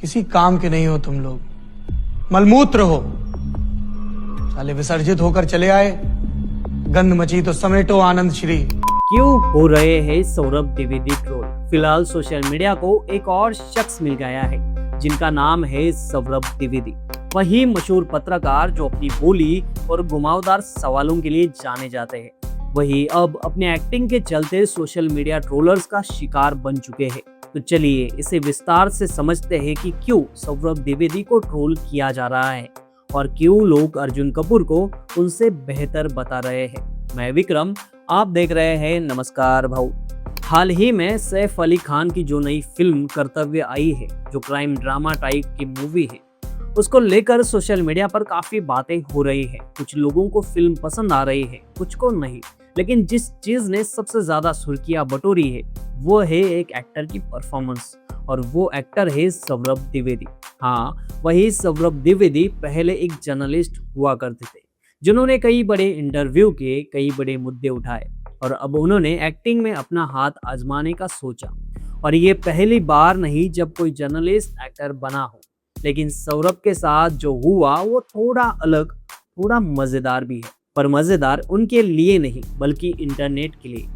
किसी काम के नहीं हो तुम लोग, मलमूत्र हो। साले विसर्जित होकर चले आए, गंध मची तो समेटो आनंद श्री। क्यों हो रहे हैं सौरभ द्विवेदी ट्रोल? फिलहाल सोशल मीडिया को एक और शख्स मिल गया है जिनका नाम है सौरभ द्विवेदी। वही मशहूर पत्रकार जो अपनी बोली और घुमावदार सवालों के लिए जाने जाते हैं, वही अब अपने एक्टिंग के चलते सोशल मीडिया ट्रोलर्स का शिकार बन चुके हैं। तो चलिए इसे विस्तार से समझते हैं कि क्यों सौरभ द्विवेदी को ट्रोल किया जा रहा है और क्यों लोग अर्जुन कपूर को उनसे बेहतर बता रहे हैं। मैं विक्रम, आप देख रहे हैं नमस्कार भाऊ। हाल ही में सैफ अली खान की जो नई फिल्म कर्तव्य आई है, जो क्राइम ड्रामा टाइप की मूवी है, उसको लेकर सोशल मीडिया पर काफी बातें हो रही है। कुछ लोगों को फिल्म पसंद आ रही है, कुछ को नहीं। लेकिन जिस चीज ने सबसे ज्यादा सुर्खियां बटोरी है वो है एक एक्टर की परफॉर्मेंस, और वो एक्टर है सौरभ द्विवेदी। हाँ, वही सौरभ द्विवेदी पहले एक जर्नलिस्ट हुआ करते थे जिन्होंने कई बड़े इंटरव्यू किए, कई बड़े मुद्दे उठाए, और अब उन्होंने एक्टिंग में अपना हाथ आजमाने का सोचा। और ये पहली बार नहीं जब कोई जर्नलिस्ट एक्टर बना हो। लेकिन सौरभ के साथ जो हुआ वो थोड़ा अलग, थोड़ा मजेदार भी है। पर मजेदार उनके लिए नहीं बल्कि इंटरनेट के लिए।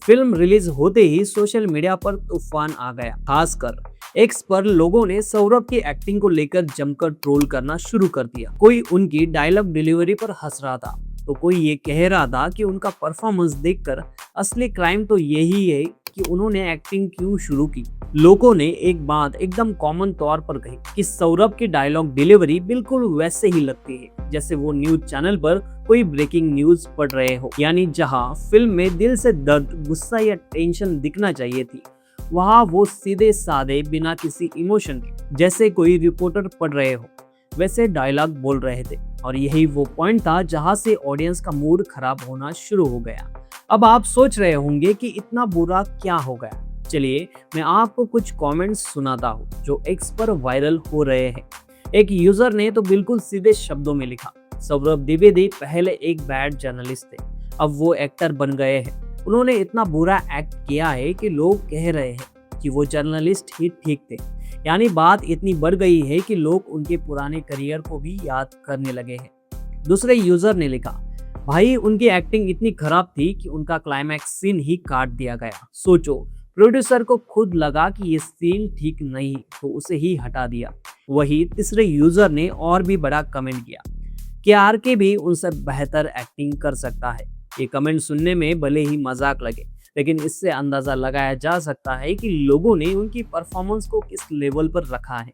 फिल्म रिलीज होते ही सोशल मीडिया पर तूफान आ गया। खासकर एक्स पर लोगों ने सौरभ की एक्टिंग को लेकर जमकर ट्रोल करना शुरू कर दिया। कोई उनकी डायलॉग डिलीवरी पर हंस रहा था, तो कोई ये कह रहा था कि उनका परफॉर्मेंस देखकर असली क्राइम तो यही है कि उन्होंने एक्टिंग क्यों शुरू की। लोगों ने एक बात एकदम कॉमन तौर पर कही कि सौरभ की डायलॉग डिलीवरी बिल्कुल वैसे ही लगती है जैसे वो न्यूज चैनल पर कोई ब्रेकिंग न्यूज पढ़ रहे हो। यानी जहां फिल्म में दिल से दर्द, गुस्सा या टेंशन दिखना चाहिए थी, वहां वो सीधे साधे बिना किसी इमोशन के, जैसे कोई रिपोर्टर पढ़ रहे हो, वैसे डायलॉग बोल रहे थे। और यही वो पॉइंट था जहां से ऑडियंस का मूड खराब होना शुरू हो गया। अब आप सोच रहे होंगे कि इतना बुरा क्या हो गया। चलिए मैं आपको कुछ कमेंट्स सुनाता हूँ जो एक्स पर वायरल हो रहे हैं। एक यूजर ने तो बिल्कुल सीधे शब्दों में लिखा, सौरभ द्विवेदी पहले एक बैड जर्नलिस्ट थे, अब वो एक्टर बन गए हैं। उन्होंने इतना बुरा एक्ट किया है कि लोग कह रहे हैं कि वो जर्नलिस्ट ही ठीक थे। यानी बात इतनी बढ़ गई है कि लोग उनके पुराने करियर को भी याद करने लगे हैं। दूसरे यूजर ने लिखा, भाई उनकी एक्टिंग इतनी खराब थी कि उनका क्लाइमैक्स सीन ही काट दिया गया। सोचो, प्रोड्यूसर को खुद लगा कि ये सीन ठीक नहीं तो उसे ही हटा दिया। वही तीसरे यूजर ने और भी बड़ा कमेंट किया कि आरके भी उनसे बेहतर एक्टिंग कर सकता है। ये कमेंट सुनने में भले ही मजाक लगे, लेकिन इससे अंदाजा लगाया जा सकता है कि लोगों ने उनकी परफॉर्मेंस को किस लेवल पर रखा है।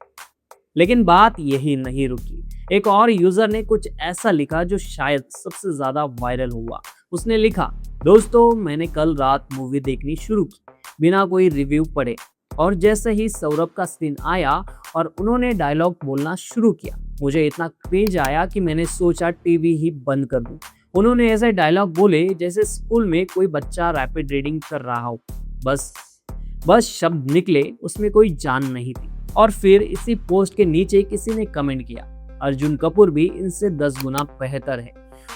लेकिन बात यही नहीं रुकी। एक और यूजर ने कुछ ऐसा लिखा जो शायद सबसे ज्यादा वायरल हुआ। उसने लिखा, दोस्तों मैंने कल रात मूवी देखनी शुरू की बिना कोई रिव्यू पढ़े, और जैसे ही सौरभ का सीन आया और उन्होंने डायलॉग बोलना शुरू किया, मुझे इतना क्रिंज आया कि मैंने सोचा टीवी ही बंद कर दूं। उन्होंने ऐसे डायलॉग बोले जैसे स्कूल में कोई बच्चा रैपिड रीडिंग कर रहा हो। बस शब्द निकले, उसमें कोई जान नहीं थी। और फिर इसी पोस्ट के नीचे किसी ने कमेंट किया, अर्जुन कपूर भी इनसे 10 गुना बेहतर है।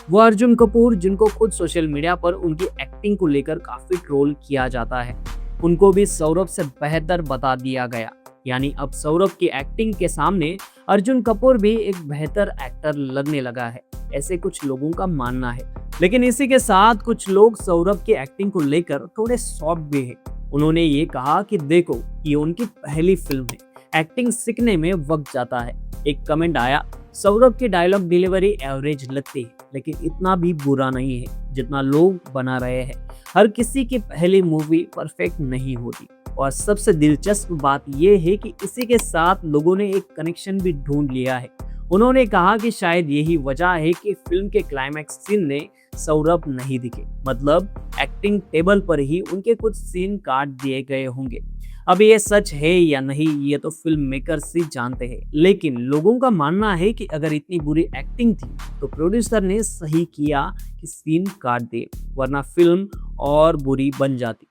वो अर्जुन कपूर जिनको खुद सोशल मीडिया पर उनकी एक्टिंग को लेकर काफी ट्रोल किया जाता है, उनको भी सौरभ से बेहतर बता दिया गया। यानी अब सौरभ की एक्टिंग के सामने अर्जुन कपूर भी एक बेहतर एक्टर लगने लगा है, ऐसे कुछ लोगों का मानना है। लेकिन इसी के साथ कुछ लोग सौरभ की एक्टिंग को लेकर थोड़े सॉफ्ट भी है। उन्होंने ये कहा कि देखो ये उनकी पहली फिल्म है, एक्टिंग सीखने में वक्त जाता है। एक कमेंट आया, सौरभ की डायलॉग डिलीवरी एवरेज लगती है, लेकिन इतना भी बुरा नहीं है जितना लोग बना रहे हैं। हर किसी की पहली मूवी परफेक्ट नहीं होती। और सबसे दिलचस्प बात यह है कि इसी के साथ लोगों ने एक कनेक्शन भी ढूंढ लिया है। उन्होंने कहा कि शायद यही वजह है कि फिल्म के क्लाइमैक्स सीन में सौरभ नहीं दिखे, मतलब एक्टिंग टेबल पर ही उनके कुछ सीन काट दिए गए होंगे। अब ये सच है या नहीं ये तो फिल्म मेकर्स ही जानते हैं, लेकिन लोगों का मानना है कि अगर इतनी बुरी एक्टिंग थी तो प्रोड्यूसर ने सही किया कि सीन काट दिए, वरना फिल्म और बुरी बन जाती।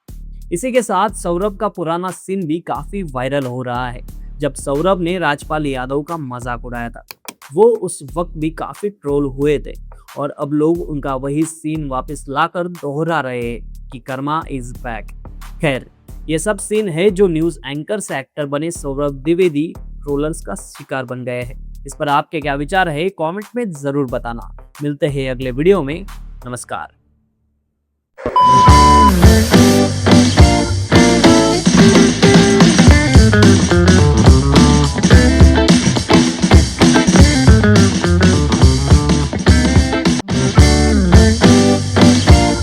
इसी के साथ सौरभ का पुराना सीन भी काफी वायरल हो रहा है, जब सौरभ ने राजपाल यादव का मजाक उड़ाया था। वो उस वक्त भी काफी ट्रोल हुए थे, और अब लोग उनका वही सीन वापस लाकर दोहरा रहे हैं कि कर्मा इज बैक। खैर, ये सब सीन है जो न्यूज एंकर से एक्टर बने सौरभ द्विवेदी ट्रोलर्स का शिकार बन गए हैं। इस पर आपके क्या विचार है कमेंट में जरूर बताना। मिलते हैं अगले वीडियो में। नमस्कार।